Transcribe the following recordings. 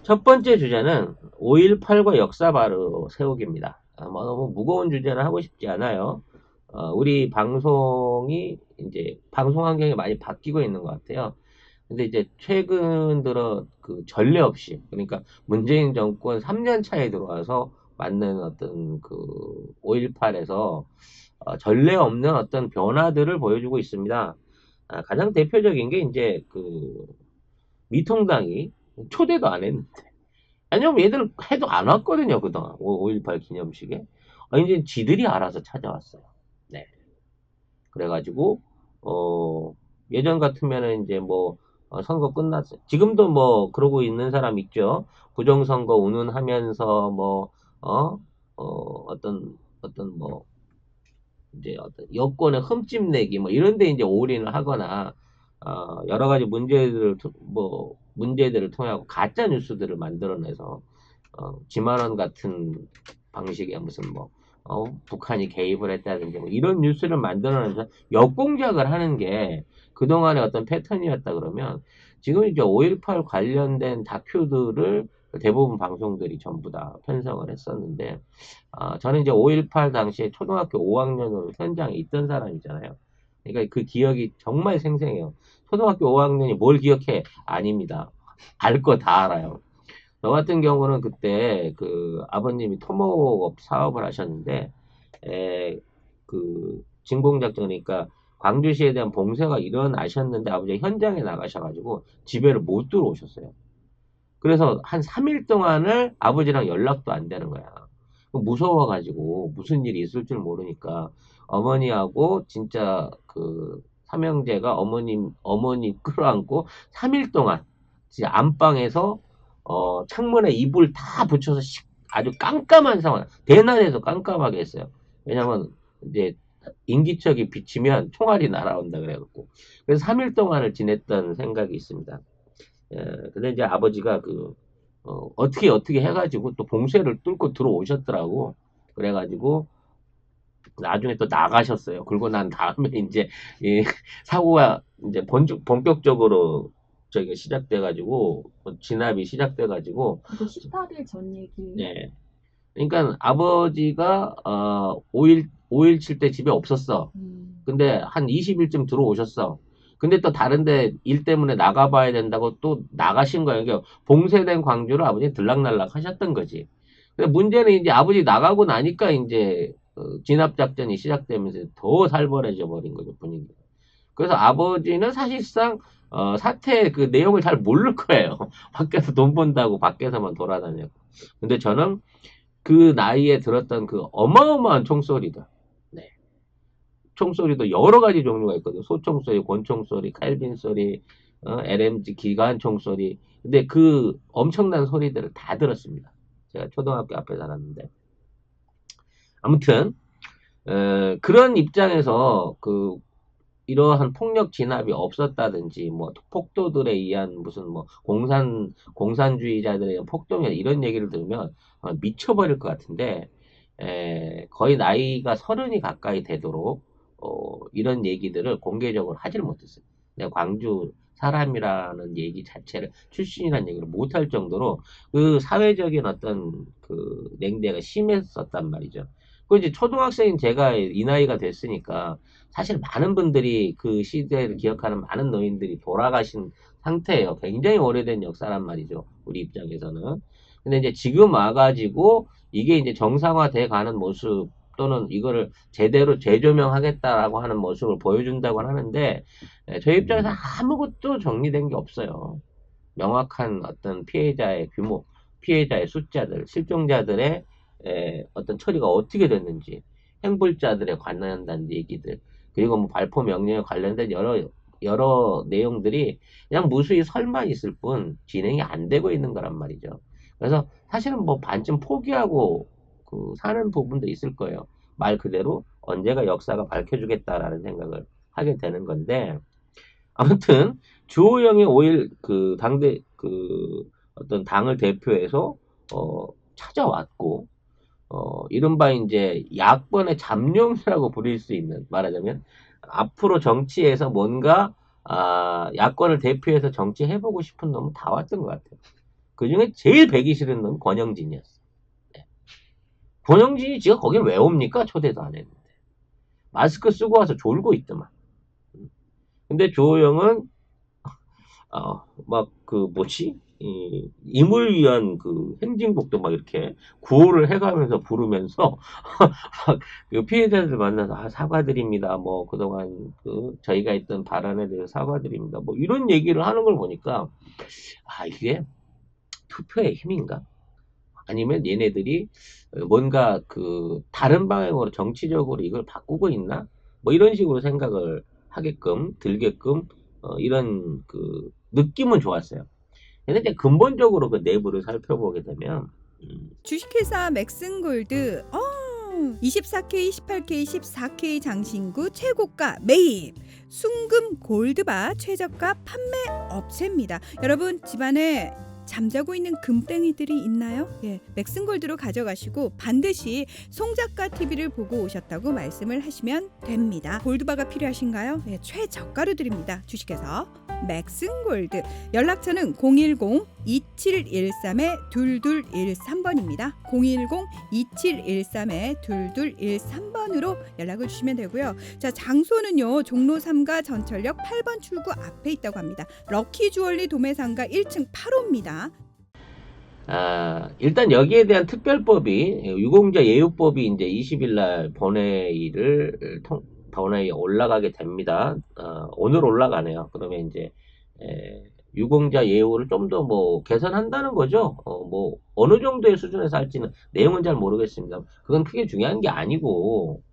첫 번째 주제는 5.18과 역사 바로 세우기입니다. 뭐 너무 무거운 주제는 하고 싶지 않아요. 우리 방송이 이제 방송 환경이 많이 바뀌고 있는 것 같아요. 근데 이제 최근 들어 그 전례 없이 그러니까 문재인 정권 3년 차에 들어와서 맞는 어떤 그 5.18에서 전례 없는 어떤 변화들을 보여주고 있습니다. 가장 대표적인 게 이제 그 미통당이 초대도 안 했는데 왜냐면 얘들 해도 안 왔거든요 그동안 5.18 기념식에 이제 지들이 알아서 찾아왔어요. 네. 그래가지고 어 예전 같으면은 이제 뭐 선거 끝났어요. 지금도 뭐 그러고 있는 사람 있죠. 부정선거 운운하면서 뭐 어 어떤 뭐 이제 어떤 여권의 흠집 내기 뭐 이런 데 이제 올인을 하거나 여러 가지 문제들을 통하고 가짜 뉴스들을 만들어내서 지만원 같은 방식의 무슨 뭐 북한이 개입을 했다든지 뭐 이런 뉴스를 만들어내서 역공작을 하는 게 그동안의 어떤 패턴이었다 그러면 지금 이제 5.18 관련된 다큐들을 대부분 방송들이 전부 다 편성을 했었는데 저는 이제 5.18 당시에 초등학교 5학년으로 현장에 있던 사람이잖아요. 그러니까 그 기억이 정말 생생해요. 초등학교 5학년이 뭘 기억해? 아닙니다. 알 거 다 알아요. 저 같은 경우는 그때 그 아버님이 토목업 사업을 하셨는데, 그 진공작전, 그러니까 광주시에 대한 봉쇄가 일어나셨는데 아버지가 현장에 나가셔가지고 집에를 못 들어오셨어요. 그래서 한 3일 동안을 아버지랑 연락도 안 되는 거야. 무서워가지고 무슨 일이 있을 줄 모르니까 어머니하고 진짜 그 삼형제가 어머니 끌어안고 3일 동안 진짜 안방에서 창문에 이불 다 붙여서 아주 깜깜한 상황, 대낮에도 깜깜하게 했어요. 왜냐면 이제 인기척이 비치면 총알이 날아온다 그래갖고 그래서 3일 동안을 지냈던 생각이 있습니다. 근데 이제 아버지가 어떻게 해가지고 또 봉쇄를 뚫고 들어오셨더라고. 그래가지고 나중에 또 나가셨어요. 그러고 난 다음에 이제 이 사고가 이제 본격적으로 저기가 시작돼가지고 진압이 시작돼가지고 이거 18일 전 얘기예요? 네. 그러니까 아버지가 5.17 때 집에 없었어. 음, 근데 한 20일쯤 들어오셨어. 근데 또 다른데 일 때문에 나가봐야 된다고 또 나가신 거예요. 그러니까 봉쇄된 광주를 아버지 들락날락 하셨던 거지. 근데 문제는 이제 아버지 나가고 나니까 이제 진압작전이 시작되면서 더 살벌해져 버린 거죠, 분위기가. 그래서 아버지는 사실상 사태 그 내용을 잘 모를 거예요. 밖에서 돈 번다고 밖에서만 돌아다녔고. 근데 저는 그 나이에 들었던 그 어마어마한 총소리다. 네. 총소리도 여러 가지 종류가 있거든요. 소총소리, 권총소리, 칼빈 소리, LMG 기관 총소리. 근데 그 엄청난 소리들을 다 들었습니다. 제가 초등학교 앞에 살았는데. 아무튼, 그런 입장에서 이러한 폭력 진압이 없었다든지, 뭐, 폭도들에 의한 무슨 뭐, 공산주의자들에 의한 폭동이나 이런 얘기를 들으면 미쳐버릴 것 같은데, 거의 나이가 30이 가까이 되도록, 이런 얘기들을 공개적으로 하지를 못했어요. 내가 광주 사람이라는 얘기 자체를, 출신이라는 얘기를 못할 정도로 그 사회적인 어떤 그 냉대가 심했었단 말이죠. 그 이제 초등학생인 제가 이 나이가 됐으니까 사실 많은 분들이 그 시대를 기억하는 많은 노인들이 돌아가신 상태예요. 굉장히 오래된 역사란 말이죠. 우리 입장에서는. 근데 이제 지금 와가지고 이게 이제 정상화돼 가는 모습 또는 이거를 제대로 재조명하겠다라고 하는 모습을 보여준다고 하는데 저희 입장에서 아무것도 정리된 게 없어요. 명확한 어떤 피해자의 규모, 피해자의 숫자들, 실종자들의 어떤 처리가 어떻게 됐는지, 행불자들에 관련된 얘기들, 그리고 뭐 발포 명령에 관련된 여러 내용들이 그냥 무수히 설만 있을 뿐 진행이 안 되고 있는 거란 말이죠. 그래서 사실은 뭐 반쯤 포기하고 사는 부분도 있을 거예요. 말 그대로 언제가 역사가 밝혀주겠다라는 생각을 하게 되는 건데, 아무튼 주호영이 5일 그 당대 어떤 당을 대표해서 찾아왔고 이른바 이제 야권의 잠룡이라고 부릴 수 있는 말하자면 앞으로 정치에서 뭔가 야권을 대표해서 정치해보고 싶은 놈은 다 왔던 것 같아요. 그 중에 제일 배기 싫은 놈이 권영진이었어. 네. 권영진이 지가 거길 왜 옵니까? 초대도 안 했는데. 마스크 쓰고 와서 졸고 있더만. 근데 조호영은 막 그 뭐지? 임을 위한 그 행진곡도 막 이렇게 구호를 해가면서 부르면서 막 그 피해자들 만나서 사과드립니다. 뭐 그동안 그 저희가 했던 발언에 대해서 사과드립니다. 뭐 이런 얘기를 하는 걸 보니까 이게 투표의 힘인가? 아니면 얘네들이 뭔가 그 다른 방향으로 정치적으로 이걸 바꾸고 있나? 뭐 이런 식으로 생각을 하게끔 들게끔 이런 그 느낌은 좋았어요. 근데 이제 근본적으로 그 내부를 살펴보게 되면 주식회사 맥슨골드 24K, 18K, 14K 장신구 최고가 매입 순금 골드바 최저가 판매 업체입니다. 여러분 집안에 잠자고 있는 금땡이들이 있나요? 예, 맥슨골드로 가져가시고 반드시 송작가 TV를 보고 오셨다고 말씀을 하시면 됩니다. 골드바가 필요하신가요? 예, 최저가로 드립니다. 주식회사 맥슨골드. 연락처는 010-2713-2213번입니다. 010-2713-2213번으로 연락을 주시면 되고요. 자, 장소는요. 종로 3가 전철역 8번 출구 앞에 있다고 합니다. 럭키 주얼리 도매상가 1층 8호입니다. 일단 여기에 대한 특별법이 유공자 예우법이 이제 20일 날 본회의에 올라가게 됩니다. 오늘 올라가네요. 그러면 이제 유공자 예우를 좀 더 뭐 개선한다는 거죠. 뭐 어느 정도의 수준에서 할지는 내용은 잘 모르겠습니다. 그건 크게 중요한 게 아니고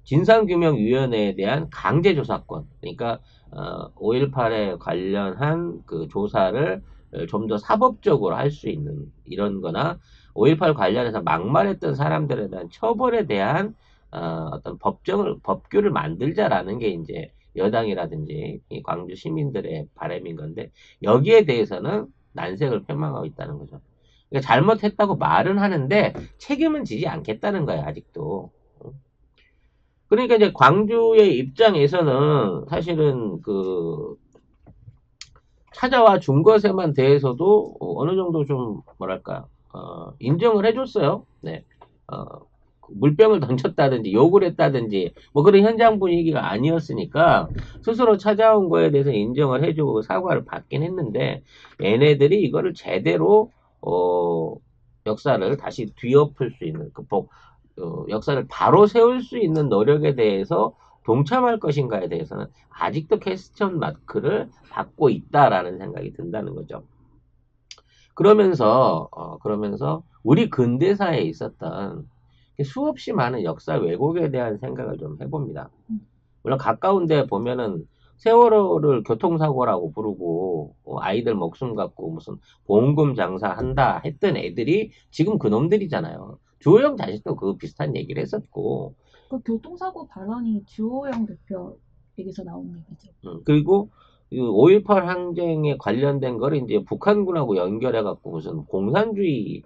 진상규명위원회에 대한 강제조사권, 그러니까 5.18에 관련한 그 조사를 좀 더 사법적으로 할 수 있는 이런 거나 5.18 관련해서 막말했던 사람들에 대한 처벌에 대한 어떤 법규를 만들자라는 게 이제 여당이라든지 이 광주 시민들의 바람인 건데, 여기에 대해서는 난색을 표명하고 있다는 거죠. 그러니까 잘못했다고 말은 하는데 책임은 지지 않겠다는 거예요, 아직도. 그러니까 이제 광주의 입장에서는 사실은 그 찾아와 준 것에만 대해서도 어느 정도 좀 뭐랄까 인정을 해줬어요. 네. 물병을 던졌다든지 욕을 했다든지 뭐 그런 현장 분위기가 아니었으니까 스스로 찾아온 거에 대해서 인정을 해주고 사과를 받긴 했는데, 얘네들이 이거를 제대로 역사를 다시 뒤엎을 수 있는 역사를 바로 세울 수 있는 노력에 대해서 동참할 것인가에 대해서는 아직도 퀘스천 마크를 받고 있다라는 생각이 든다는 거죠. 그러면서 우리 근대사에 있었던 수없이 많은 역사 왜곡에 대한 생각을 좀 해봅니다. 물론 가까운 데 보면은 세월호를 교통사고라고 부르고 아이들 목숨 갖고 무슨 보험금 장사한다 했던 애들이 지금 그놈들이잖아요. 주호영 자식도 그 비슷한 얘기를 했었고, 그 교통사고 발언이 주호영 대표 얘기에서 나온 얘기죠. 그리고 5.18 항쟁에 관련된 거를 이제 북한군하고 연결해갖고 무슨 공산주의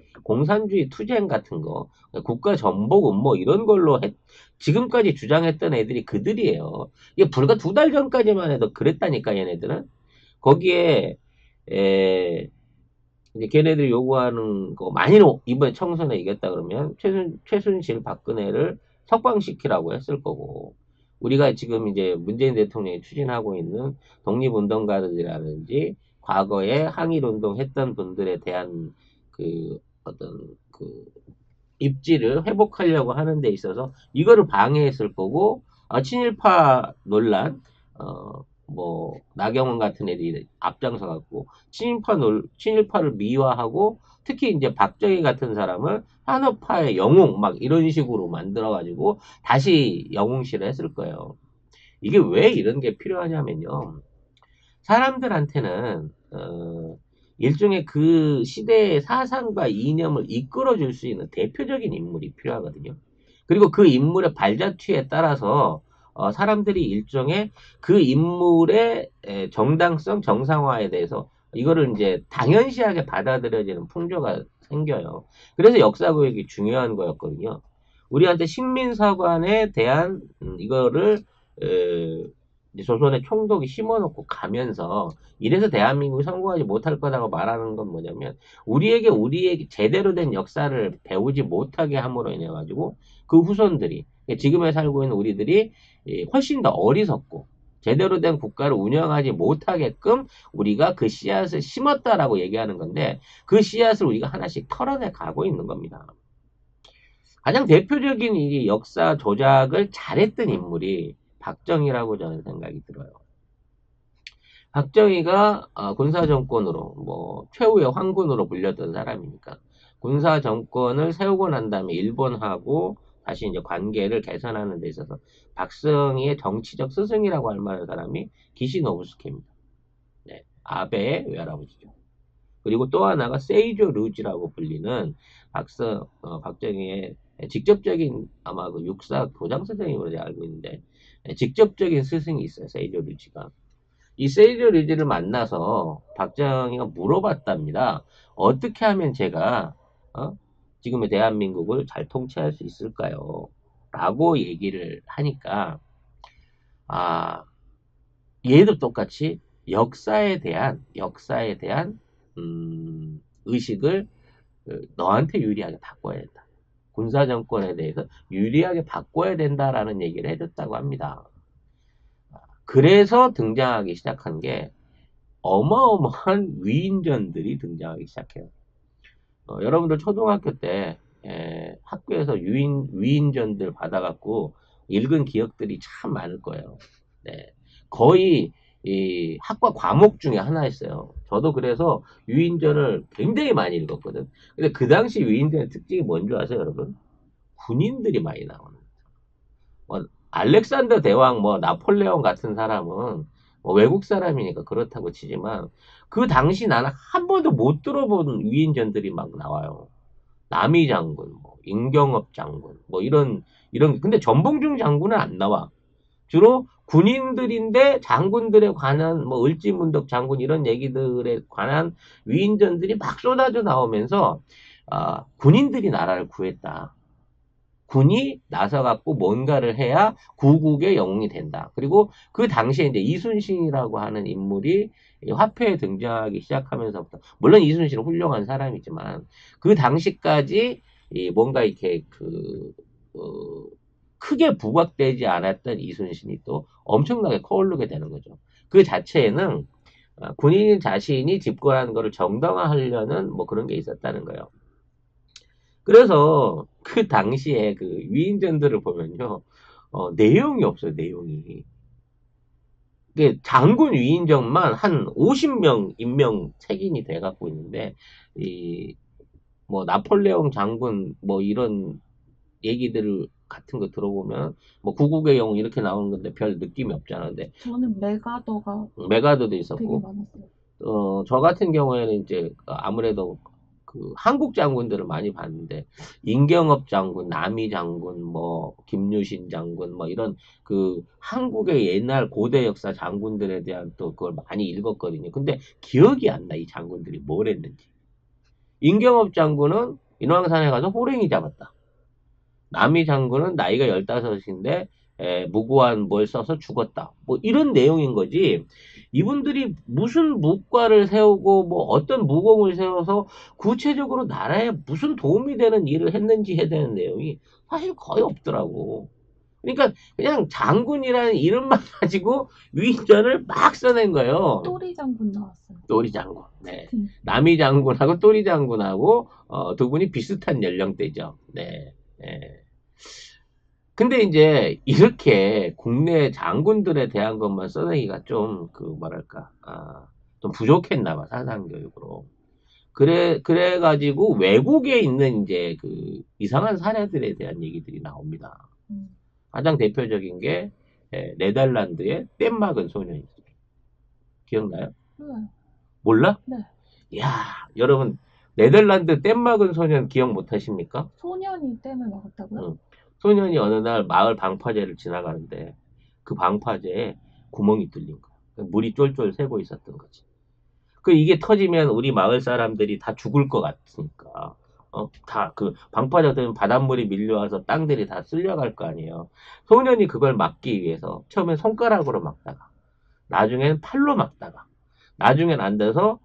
투쟁 같은 거, 국가 전복음 뭐 이런 걸로 지금까지 주장했던 애들이 그들이에요. 이게 불과 2달 전까지만 해도 그랬다니까, 얘네들은. 거기에, 이제 걔네들이 요구하는 거, 만일 이번에 총선에 이겼다 그러면 최순실 박근혜를 석방시키라고 했을 거고, 우리가 지금 이제 문재인 대통령이 추진하고 있는 독립운동가들이라든지 과거에 항일운동 했던 분들에 대한 그 어떤 그 입지를 회복하려고 하는 데 있어서 이거를 방해했을 거고, 친일파 논란, 뭐 나경원 같은 애들이 앞장서 갖고 친일파를 미화하고, 특히 이제 박정희 같은 사람을 한우파의 영웅 막 이런 식으로 만들어 가지고 다시 영웅시를 했을 거예요. 이게 왜 이런 게 필요하냐면요, 사람들한테는 일종의 그 시대의 사상과 이념을 이끌어 줄 수 있는 대표적인 인물이 필요하거든요. 그리고 그 인물의 발자취에 따라서 사람들이 일종의 그 인물의 정당성, 정상화에 대해서 이거를 이제 당연시하게 받아들여지는 풍조가 생겨요. 그래서 역사교육이 중요한 거였거든요. 우리한테 식민사관에 대한 이거를 이제 조선의 총독이 심어놓고 가면서 이래서 대한민국이 성공하지 못할 거라고 말하는 건 뭐냐면 우리에게 제대로 된 역사를 배우지 못하게 함으로 인해 가지고 그 후손들이 지금에 살고 있는 우리들이 훨씬 더 어리석고 제대로 된 국가를 운영하지 못하게끔 우리가 그 씨앗을 심었다라고 얘기하는 건데 그 씨앗을 우리가 하나씩 털어내 가고 있는 겁니다. 가장 대표적인 이 역사 조작을 잘했던 인물이 박정희라고 저는 생각이 들어요. 박정희가 군사 정권으로 뭐 최후의 황군으로 불렸던 사람이니까 군사 정권을 세우고 난 다음에 일본하고 다시 이제 관계를 개선하는 데 있어서 박정희의 정치적 스승이라고 할 만한 사람이 기시노부스케입니다. 네, 아베의 외할아버지죠. 그리고 또 하나가 세이조 루지라고 불리는 박정희의 직접적인 아마 그 육사 교장 선생님으로 제가 알고 있는데 직접적인 스승이 있어요. 세이조 루지가. 이 세이조 루지를 만나서 박정희가 물어봤답니다. 어떻게 하면 제가 지금의 대한민국을 잘 통치할 수 있을까요? 라고 얘기를 하니까 얘도 똑같이 역사에 대한 의식을 너한테 유리하게 바꿔야 된다. 군사 정권에 대해서 유리하게 바꿔야 된다라는 얘기를 해줬다고 합니다. 그래서 등장하기 시작한 게 어마어마한 위인전들이 등장하기 시작해요. 여러분들 초등학교 때 학교에서 위인전들 받아갖고 읽은 기억들이 참 많을 거예요. 네. 거의 이 학과 과목 중에 하나였어요. 저도 그래서 위인전을 굉장히 많이 읽었거든. 근데 그 당시 위인전의 특징이 뭔지 아세요, 여러분? 군인들이 많이 나오는. 뭐 알렉산더 대왕, 뭐 나폴레옹 같은 사람은 뭐 외국 사람이니까 그렇다고 치지만 그 당시 나는 한 번도 못 들어본 위인전들이 막 나와요. 남이 장군, 뭐 임경업 장군, 뭐 이런 근데 전봉중 장군은 안 나와. 주로 군인들인데 장군들에 관한 뭐 을지문덕 장군 이런 얘기들에 관한 위인전들이 막 쏟아져 나오면서 군인들이 나라를 구했다. 군이 나서갖고 뭔가를 해야 구국의 영웅이 된다. 그리고 그 당시에 이제 이순신이라고 하는 인물이 화폐에 등장하기 시작하면서부터, 물론 이순신은 훌륭한 사람이지만, 그 당시까지 뭔가 이렇게 크게 부각되지 않았던 이순신이 또 엄청나게 커오르게 되는 거죠. 그 자체에는 군인 자신이 집권하는 것을 정당화하려는 뭐 그런 게 있었다는 거예요. 그래서 그 당시에 그 위인전들을 보면요, 내용이 없어요, 내용이. 장군 위인전만 한 50명 임명 책임이 돼갖고 있는데, 뭐, 나폴레옹 장군, 뭐, 이런 얘기들 같은 거 들어보면, 뭐, 구국의 영웅 이렇게 나오는 건데 별 느낌이 없잖아. 근데, 저는 메가더도 되게 있었고, 많았어요. 저 같은 경우에는 이제 아무래도 그 한국 장군들을 많이 봤는데 임경업 장군, 남이 장군, 뭐 김유신 장군, 뭐 이런 그 한국의 옛날 고대 역사 장군들에 대한 또 그걸 많이 읽었거든요. 근데 기억이 안 나, 이 장군들이 뭘 했는지. 임경업 장군은 인왕산에 가서 호랭이 잡았다. 남이 장군은 나이가 15인데 무고한 뭘 써서 죽었다. 뭐 이런 내용인 거지. 이분들이 무슨 묵과를 세우고 뭐 어떤 무공을 세워서 구체적으로 나라에 무슨 도움이 되는 일을 했는지에 대한 내용이 사실 거의 없더라고. 그러니까 그냥 장군이라는 이름만 가지고 위인전을 막 써낸 거예요. 또리 장군 나왔어요. 또리 장군. 네. 남이 장군하고 또리 장군하고 두 분이 비슷한 연령대죠. 네. 네. 근데 이제 이렇게 국내 장군들에 대한 것만 써내기가 좀 뭐랄까 좀 부족했나 봐, 사상 교육으로. 그래가지고 외국에 있는 이제 그 이상한 사례들에 대한 얘기들이 나옵니다. 가장 대표적인 게 네덜란드의 뗏막은 소년이 기억나요? 네. 몰라? 네. 이야, 여러분 네덜란드 뗏막은 소년 기억 못 하십니까? 소년이 댐을 막았다고요? 응. 소년이 어느 날 마을 방파제를 지나가는데 그 방파제에 구멍이 뚫린 거야. 물이 쫄쫄 새고 있었던 거지. 이게 터지면 우리 마을 사람들이 다 죽을 것 같으니까 다 그 방파제가 바닷물이 밀려와서 땅들이 다 쓸려갈 거 아니에요. 소년이 그걸 막기 위해서 처음엔 손가락으로 막다가 나중엔 팔로 막다가 나중엔 안 돼서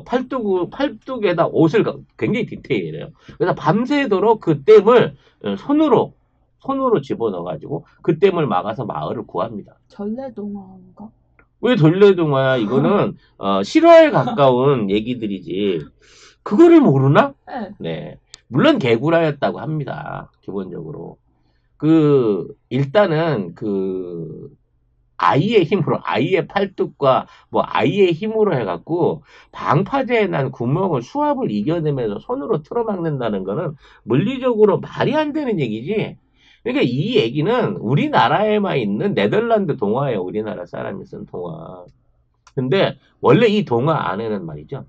팔뚝에다 옷을 굉장히 디테일해요. 그래서 밤새도록 그 댐을 손으로 집어넣어가지고 그 댐을 막아서 마을을 구합니다. 전래동화인가? 왜 전래동화야? 이거는 실화에 가까운 얘기들이지. 그거를 모르나? 네. 네. 물론 개구라였다고 합니다. 기본적으로. 일단은 아이의 힘으로, 아이의 팔뚝과 뭐 아이의 힘으로 해갖고 방파제에 난 구멍을 수압을 이겨내면서 손으로 틀어막는다는 거는 물리적으로 말이 안 되는 얘기지. 그러니까 이 얘기는 우리나라에만 있는 네덜란드 동화예요. 우리나라 사람이 쓴 동화. 근데 원래 이 동화 안에는 말이죠.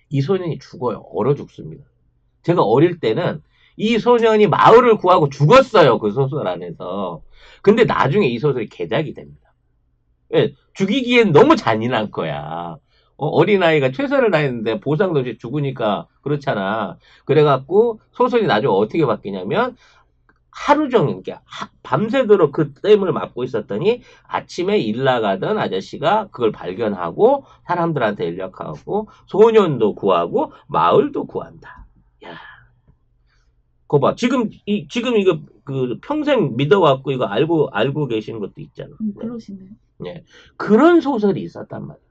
이 소년이 죽어요. 얼어 죽습니다. 제가 어릴 때는 이 소년이 마을을 구하고 죽었어요. 그 소설 안에서. 근데 나중에 이 소설이 개작이 됩니다. 예, 죽이기엔 너무 잔인한 거야. 어린아이가 최선을 다했는데 보상도 없이 죽으니까 그렇잖아. 그래갖고 소설이 나중에 어떻게 바뀌냐면 하루 종일 밤새도록 그 댐을 막고 있었더니 아침에 일 나가던 아저씨가 그걸 발견하고 사람들한테 연락하고 소년도 구하고 마을도 구한다. 야, 그거 봐. 지금 이거 평생 믿어왔고 이거 알고 계시는 것도 있잖아. 그러시네요. 네. 그런 소설이 있었단 말이야.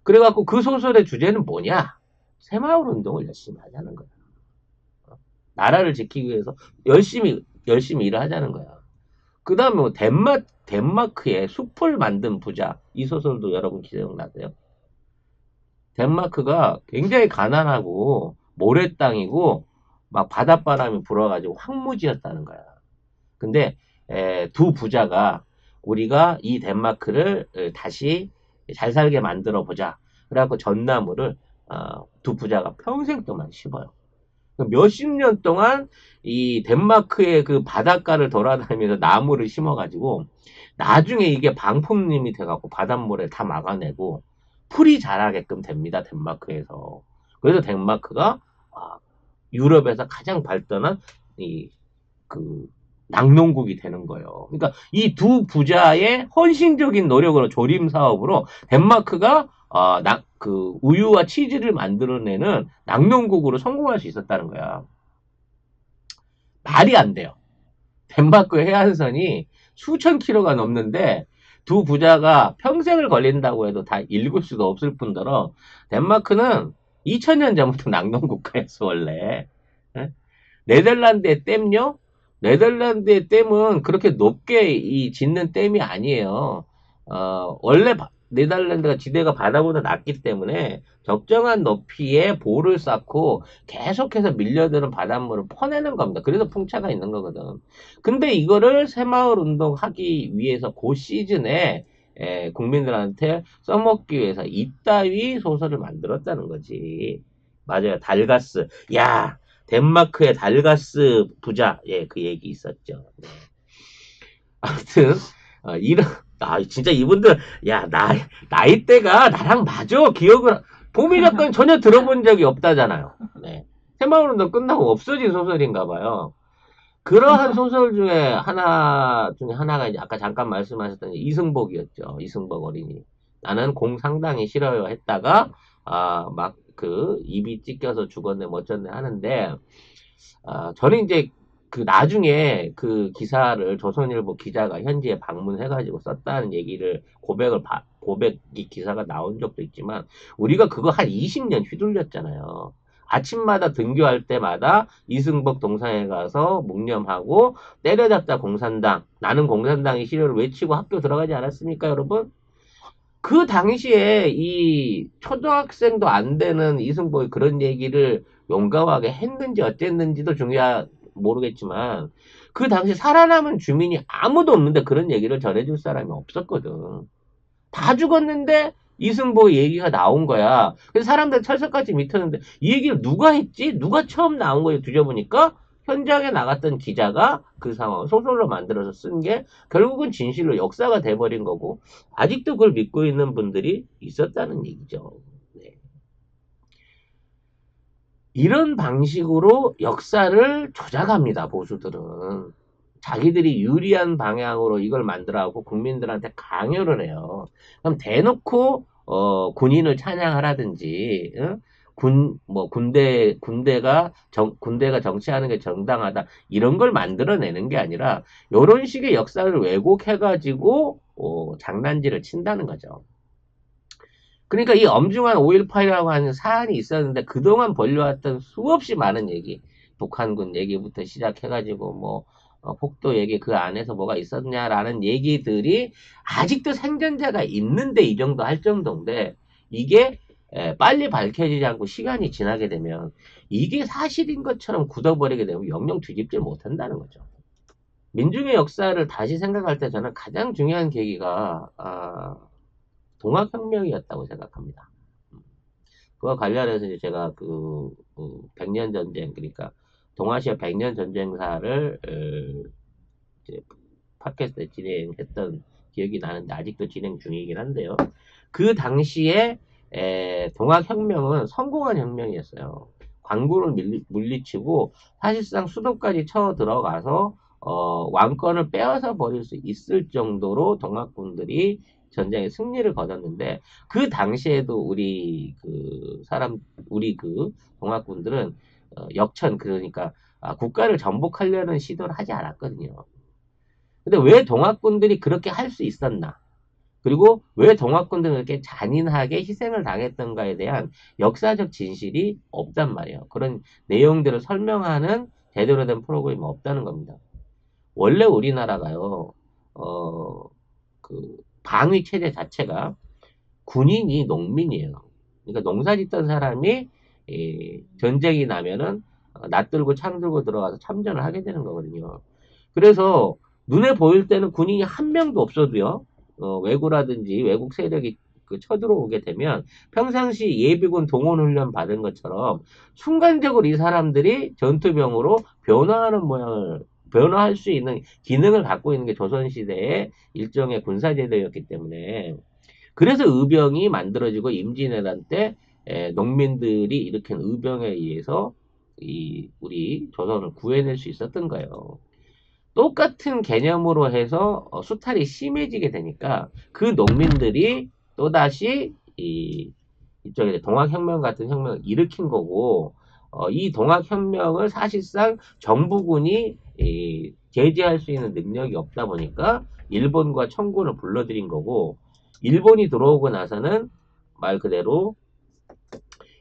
그래갖고 그 소설의 주제는 뭐냐? 새마을 운동을 열심히 하자는 거야. 나라를 지키기 위해서 열심히 일을 하자는 거야. 그 다음에 뭐 덴마크의 숲을 만든 부자. 이 소설도 여러분 기억나세요? 덴마크가 굉장히 가난하고 모래 땅이고 막 바닷바람이 불어가지고 황무지였다는 거야. 근데 두 부자가 우리가 이 덴마크를 다시 잘 살게 만들어 보자. 그래갖고 전나무를 두 부자가 평생 동안 심어요. 몇십 년 동안 이 덴마크의 그 바닷가를 돌아다니면서 나무를 심어가지고 나중에 이게 방풍림이 돼갖고 바닷물을 다 막아내고 풀이 자라게끔 됩니다. 덴마크에서. 그래서 덴마크가 유럽에서 가장 발전한 낙농국이 되는 거예요. 그러니까 이 두 부자의 헌신적인 노력으로 조림 사업으로 덴마크가 우유와 치즈를 만들어내는 낙농국으로 성공할 수 있었다는 거야. 말이 안 돼요. 덴마크 해안선이 수천 킬로가 넘는데 두 부자가 평생을 걸린다고 해도 다 읽을 수도 없을 뿐더러 덴마크는 2000년 전부터 낙농국가였어 원래. 네덜란드의 댐요? 네덜란드의 댐은 그렇게 높게 짓는 댐이 아니에요. 원래 네덜란드가 지대가 바다보다 낮기 때문에 적정한 높이에 볼을 쌓고 계속해서 밀려드는 바닷물을 퍼내는 겁니다. 그래서 풍차가 있는 거거든. 근데 이거를 새마을 운동하기 위해서 그 시즌에 국민들한테 써먹기 위해서 이따위 소설을 만들었다는 거지. 맞아요. 달가스. 야, 덴마크의 달가스 부자. 예, 그 얘기 있었죠. 네. 아무튼 진짜 이분들 나이대가 나랑 맞아. 봄이 작가는 전혀 들어본 적이 없다잖아요. 네. 새마을운동 끝나고 없어진 소설인가 봐요. 그러한 소설 중에 하나가 이제 아까 잠깐 말씀하셨던 이승복이었죠. 이승복 어린이. 나는 공 상당히 싫어요 했다가 막 입이 찢겨서 죽었네 멋졌네 하는데 저는 이제 나중에 그 기사를 조선일보 기자가 현지에 방문해가지고 썼다는 얘기를 고백이 기사가 나온 적도 있지만 우리가 그거 한 20년 휘둘렸잖아요. 아침마다 등교할 때마다 이승복 동상에 가서 묵념하고 때려잡자 공산당, 나는 공산당이 싫어를 외치고 학교 들어가지 않았습니까, 여러분? 그 당시에 이 초등학생도 안 되는 이승복이 그런 얘기를 용감하게 했는지 어쨌는지도 모르겠지만 그 당시 살아남은 주민이 아무도 없는데 그런 얘기를 전해줄 사람이 없었거든. 다 죽었는데 이승복의 얘기가 나온 거야. 그래서 사람들 철석같이 믿었는데 이 얘기를 누가 했지? 누가 처음 나온 거예요? 뒤져보니까 현장에 나갔던 기자가 그 상황을 소설로 만들어서 쓴 게 결국은 진실로 역사가 돼버린 거고 아직도 그걸 믿고 있는 분들이 있었다는 얘기죠. 네. 이런 방식으로 역사를 조작합니다, 보수들은. 자기들이 유리한 방향으로 이걸 만들어갖고 국민들한테 강요를 해요. 그럼 대놓고, 군인을 찬양하라든지, 응? 군대가 정치하는 게 정당하다. 이런 걸 만들어내는 게 아니라, 요런 식의 역사를 왜곡해가지고, 장난질을 친다는 거죠. 그러니까 이 엄중한 5.18이라고 하는 사안이 있었는데 그동안 벌려왔던 수없이 많은 얘기, 북한군 얘기부터 시작해가지고 뭐 폭도 얘기 그 안에서 뭐가 있었냐라는 얘기들이 아직도 생존자가 있는데 이 정도 할 정도인데 이게 빨리 밝혀지지 않고 시간이 지나게 되면 이게 사실인 것처럼 굳어버리게 되면 영영 뒤집질 못한다는 거죠. 민중의 역사를 다시 생각할 때 저는 가장 중요한 계기가 동학혁명이었다고 생각합니다. 그와 관련해서 이제 제가 백년 전쟁, 그러니까 동아시아 백년 전쟁사를 이제 팟캐스트에 진행했던 기억이 나는데 아직도 진행 중이긴 한데요. 그 당시에 동학혁명은 성공한 혁명이었어요. 광군을 물리치고 사실상 수도까지 쳐 들어가서 왕권을 빼앗아 버릴 수 있을 정도로 동학군들이 전쟁에 승리를 거뒀는데 그 당시에도 우리 동학군들은 역천 그러니까 국가를 정복하려는 시도를 하지 않았거든요. 근데 왜 동학군들이 그렇게 할 수 있었나? 그리고 왜 동학군들은 그렇게 잔인하게 희생을 당했던가에 대한 역사적 진실이 없단 말이에요. 그런 내용들을 설명하는 제대로 된 프로그램이 없다는 겁니다. 원래 우리나라가요, 방위 체제 자체가 군인이 농민이에요. 그러니까 농사 짓던 사람이 전쟁이 나면은 낫 들고 창 들고 들어가서 참전을 하게 되는 거거든요. 그래서 눈에 보일 때는 군인이 한 명도 없어도요. 왜구라든지 외국 세력이 쳐들어오게 되면 평상시 예비군 동원훈련 받은 것처럼 순간적으로 이 사람들이 전투병으로 변화할 수 있는 기능을 갖고 있는 게 조선시대의 일종의 군사제도였기 때문에 그래서 의병이 만들어지고 임진왜란 때 농민들이 일으킨 의병에 의해서 우리 조선을 구해낼 수 있었던 거예요. 똑같은 개념으로 해서 수탈이 심해지게 되니까 그 농민들이 또다시 이쪽에 동학혁명 같은 혁명을 일으킨 거고 이 동학혁명을 사실상 정부군이 제재할 수 있는 능력이 없다 보니까 일본과 청군을 불러들인 거고 일본이 들어오고 나서는 말 그대로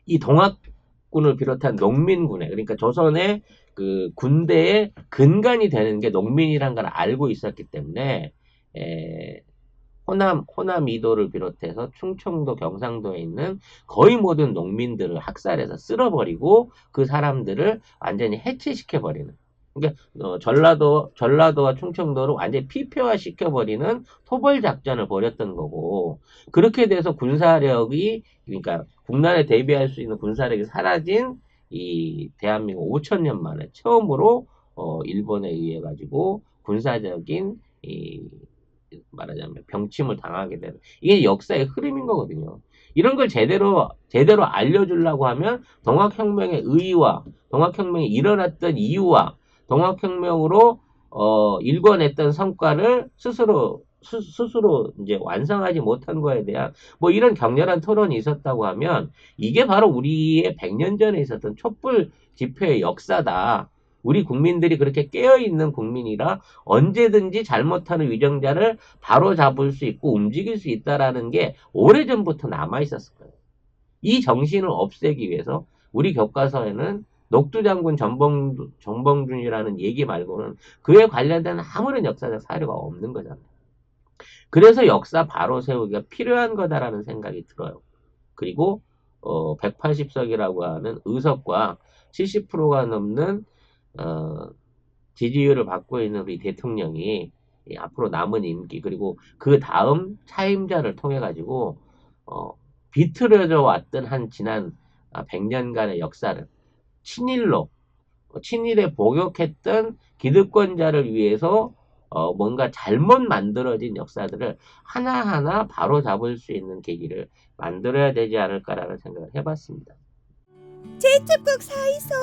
이 동학군을 비롯한 농민군에 그러니까 조선의 그 군대의 근간이 되는 게 농민이란 걸 알고 있었기 때문에 호남 이도를 비롯해서 충청도 경상도에 있는 거의 모든 농민들을 학살해서 쓸어버리고 그 사람들을 완전히 해체시켜버리는 그러니까 전라도와 충청도를 완전히 피폐화 시켜버리는 토벌 작전을 벌였던 거고 그렇게 돼서 군사력이 그러니까 국난에 대비할 수 있는 군사력이 사라진 이 대한민국 5,000년 만에 처음으로 일본에 의해 가지고 군사적인 말하자면 병침을 당하게 되는 이게 역사의 흐름인 거거든요. 이런 걸 제대로 알려주려고 하면 동학혁명의 의의와 동학혁명이 일어났던 이유와 동학혁명으로 일궈냈던 성과를 스스로 이제 완성하지 못한 거에 대한 뭐 이런 격렬한 토론이 있었다고 하면 이게 바로 우리의 100년 전에 있었던 촛불 집회의 역사다. 우리 국민들이 그렇게 깨어있는 국민이라 언제든지 잘못하는 위정자를 바로 잡을 수 있고 움직일 수 있다라는 게 오래전부터 남아있었을 거예요. 이 정신을 없애기 위해서 우리 교과서에는 녹두장군 정봉준이라는 얘기 말고는 그에 관련된 아무런 역사적 사료가 없는 거잖아요. 그래서 역사 바로 세우기가 필요한 거다라는 생각이 들어요. 그리고 180석이라고 하는 의석과 70%가 넘는 지지율을 받고 있는 우리 대통령이 앞으로 남은 임기 그리고 그 다음 차임자를 통해 가지고 비틀어져 왔던 한 지난 100년간의 역사를 친일에 복역했던 기득권자를 위해서 뭔가 잘못 만들어진 역사들을 하나하나 바로 잡을 수 있는 계기를 만들어야 되지 않을까라는 생각을 해봤습니다. 제첩국 사이소.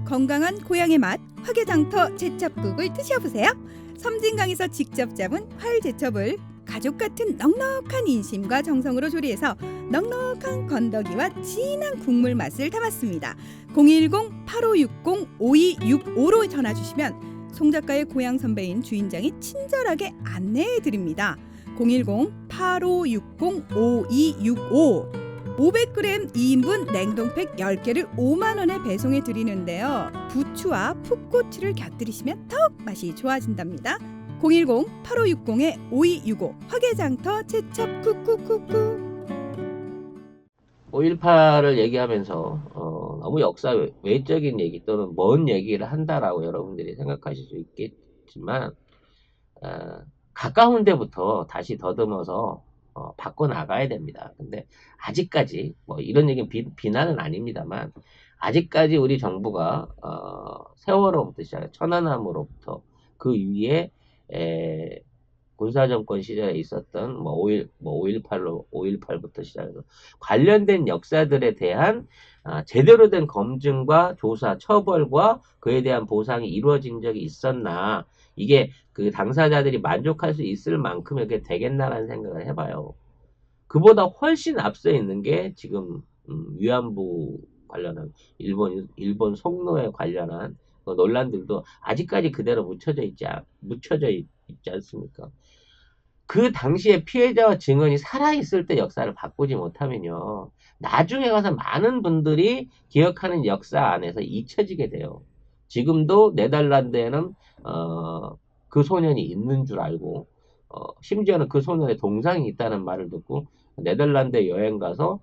건강한 고향의 맛 화개장터 제첩국을 드셔보세요. 섬진강에서 직접 잡은 활제첩을 가족 같은 넉넉한 인심과 정성으로 조리해서 넉넉한 건더기와 진한 국물 맛을 담았습니다. 010-8560-5265로 전화 주시면 송 작가의 고향 선배인 주인장이 친절하게 안내해 드립니다. 010-8560-5265 500g 2인분 냉동팩 10개를 5만 원에 배송해 드리는데요. 부추와 풋고추를 곁들이시면 더욱 맛이 좋아진답니다. 010-8560-5265 화개장터 제첩 쿠쿠쿠쿠. 5.18을 얘기하면서 너무 역사 외적인 얘기 또는 먼 얘기를 한다라고 여러분들이 생각하실 수 있겠지만 가까운 데부터 다시 더듬어서 바꿔나가야 됩니다. 근데 아직까지 뭐 이런 얘기는 비난은 아닙니다만 아직까지 우리 정부가 세월호부터 시작해 천안함으로부터 그 위에 군사정권 시절에 있었던 5.18부터 시작해서 관련된 역사들에 대한 제대로 된 검증과 조사, 처벌과 그에 대한 보상이 이루어진 적이 있었나, 이게 그 당사자들이 만족할 수 있을 만큼 이렇게 되겠나라는 생각을 해봐요. 그보다 훨씬 앞서 있는 게 지금 위안부 관련한 일본 송로에 관련한 그 논란들도 아직까지 그대로 묻혀져 있지 않습니까? 그 당시에 피해자와 증언이 살아있을 때 역사를 바꾸지 못하면요, 나중에 가서 많은 분들이 기억하는 역사 안에서 잊혀지게 돼요. 지금도 네덜란드에는 그 소년이 있는 줄 알고 심지어는 그 소년의 동상이 있다는 말을 듣고 네덜란드에 여행 가서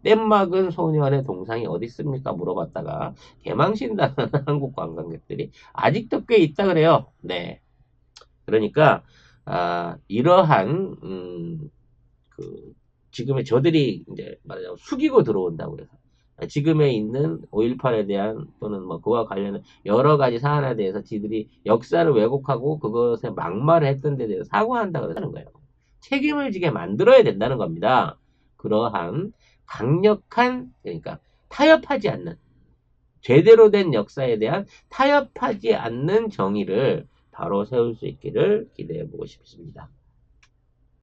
뗏막은 소년의 동상이 어디 있습니까? 물어봤다가 개망신다는 한국 관광객들이 아직도 꽤 있다 그래요. 네. 그러니까 이러한 그 지금의 저들이 이제 말하자면 숙이고 들어온다고 해서 지금에 있는 5.18에 대한 또는 뭐 그와 관련된 여러 가지 사안에 대해서 지들이 역사를 왜곡하고 그것에 막말을 했던 데 대해서 사과한다고 그러는 거예요. 책임을 지게 만들어야 된다는 겁니다. 그러한 강력한, 그러니까 타협하지 않는, 제대로 된 역사에 대한 타협하지 않는 정의를 바로 세울 수 있기를 기대해 보고 싶습니다.